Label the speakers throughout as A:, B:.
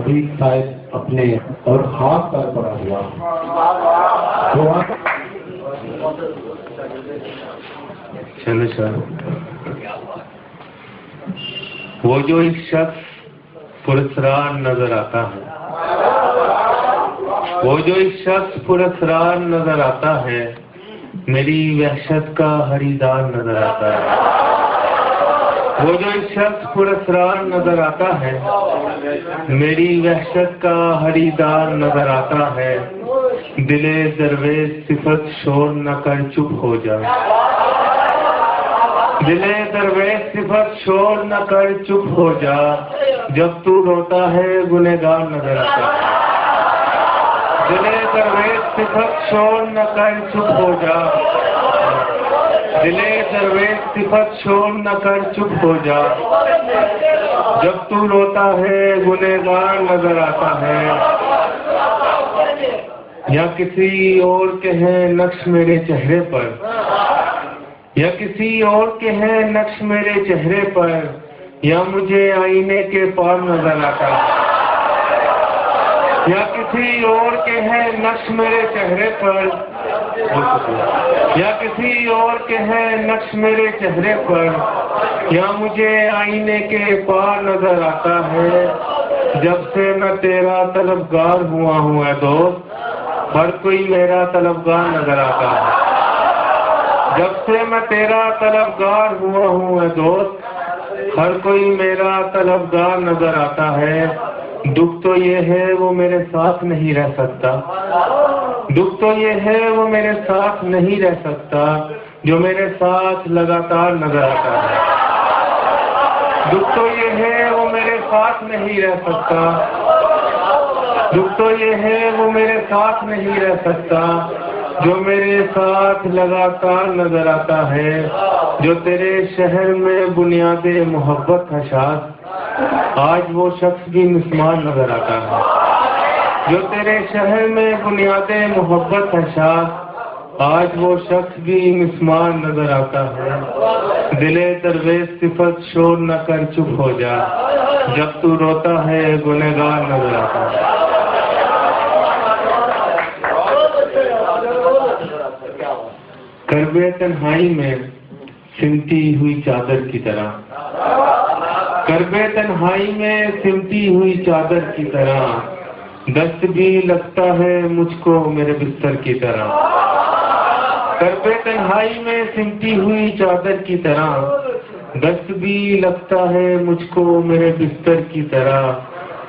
A: ابھی شاید اپنے اور ہاتھ پر پڑا ہوا
B: چلو سر، وہ جو ایک شخص پراسرار نظر آتا ہے، وہ جو ایک شخص پراسرار نظر آتا ہے، میری وحشت کا خریدار نظر آتا ہے. وہ جو ایک شخص پراسرار نظر آتا ہے، میری وحشت کا خریدار نظر آتا ہے. دل درویش صفت شور نہ کر چپ ہو جا، دل درویش صفت شور نہ کر چپ ہو جا. جب تو روتا ہے گنہگار نظر آتا ہے. دل درویش صفت شور نہ کر چپ ہو جا، دل درویش صفت شور نہ کر چپ ہو جا. جب تو روتا ہے گنہگار نظر آتا ہے. یا کسی اور کے ہیں نقش میرے چہرے پر، یا کسی اور کے ہیں نقش میرے چہرے پر، یا مجھے آئینے کے پار نظر آتا ہے. یا کسی اور کے ہیں نقش میرے چہرے پر، یا کسی اور کے ہیں نقش میرے چہرے پر، یا مجھے آئینے کے پار نظر آتا ہے. جب سے میں تیرا طلبگار ہوا ہوں اے دوست، ہر کوئی میرا طلبگار نظر آتا ہے. جب سے میں تیرا طلبگار ہوا ہوں اے دوست، ہر کوئی میرا طلبگار نظر آتا ہے. دکھ تو یہ ہے وہ میرے ساتھ نہیں رہ سکتا، دکھ تو یہ ہے وہ میرے ساتھ نہیں رہ سکتا، جو میرے ساتھ لگاتار نظر آتا ہے. دکھ تو یہ ہے وہ میرے ساتھ نہیں رہ سکتا، دکھ تو یہ ہے وہ میرے ساتھ نہیں رہ سکتا، جو میرے ساتھ لگاتار نظر آتا ہے. جو تیرے شہر میں بنیاد محبت ہے شاد، آج وہ شخص بھی مسمار نظر آتا ہے. جو تیرے شہر میں بنیاد محبت ہے شاد، آج وہ شخص بھی مسمار نظر آتا ہے. دل درویش صفت شور نہ کر چپ ہو جا، جب تو روتا ہے گنہگار نظر آتا ہے. کرب تنہائی میں سمٹی ہوئی چادر کی طرح، کرب تنہائی میں سمٹی ہوئی چادر کی طرح، دست بھی لگتا ہے مجھ کو میرے بستر کی طرح. کرب تنہائی میں سمٹی ہوئی چادر کی طرح، دست بھی لگتا ہے مجھ کو میرے بستر کی طرح.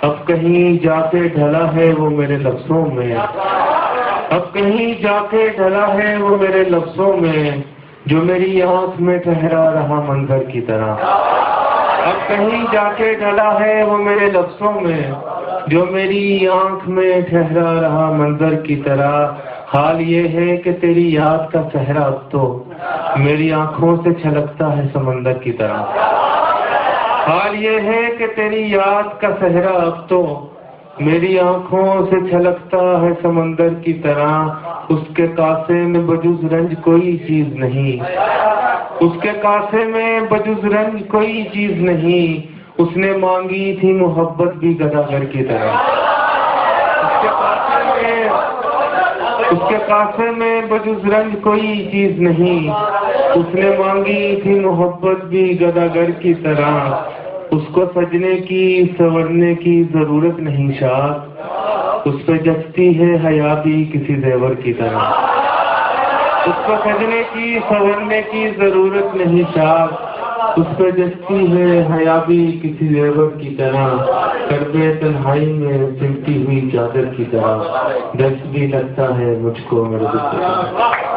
B: اب کہیں جا کے ڈھلا ہے وہ میرے لفظوں میں، اب کہیں جا کے ڈھلا ہے وہ میرے لفظوں میں، جو میری آنکھ میں ٹھہرا رہا منظر کی طرح. اب کہیں جا کے ڈھلا ہے وہ میرے لفظوں میں، جو میری آنکھ میں ٹھہرا رہا منظر کی طرح. حال یہ ہے کہ تیری یاد کا صحرا اب تو میری آنکھوں سے چھلکتا ہے سمندر کی طرح. حال یہ ہے کہ تیری یاد کا صحرا اب تو میری آنکھوں سے چھلکتا ہے سمندر کی طرح. اس کے کاسے میں بجز رنج کوئی چیز نہیں، اس کے کاسے میں بجز رنج کوئی چیز نہیں. اس نے مانگی تھی محبت بھی گداگر کی طرح. اس کے کاسے میں بجز رنج کوئی چیز نہیں، اس نے مانگی تھی محبت بھی گداگر کی طرح. اس کو سجنے کی سنورنے کی ضرورت نہیں شاد، اس پہ جچتی ہے حیا بھی کسی زیور کی طرح. اس کو سجنے کی سنورنے کی ضرورت نہیں شاد، اس پہ جچتی ہے حیا بھی کسی زیور کی طرح. کرب تنہائی میں سمٹی ہوئی چادر کی طرح، دست بھی لگتا ہے مجھ کو میرے بستر کی طرح.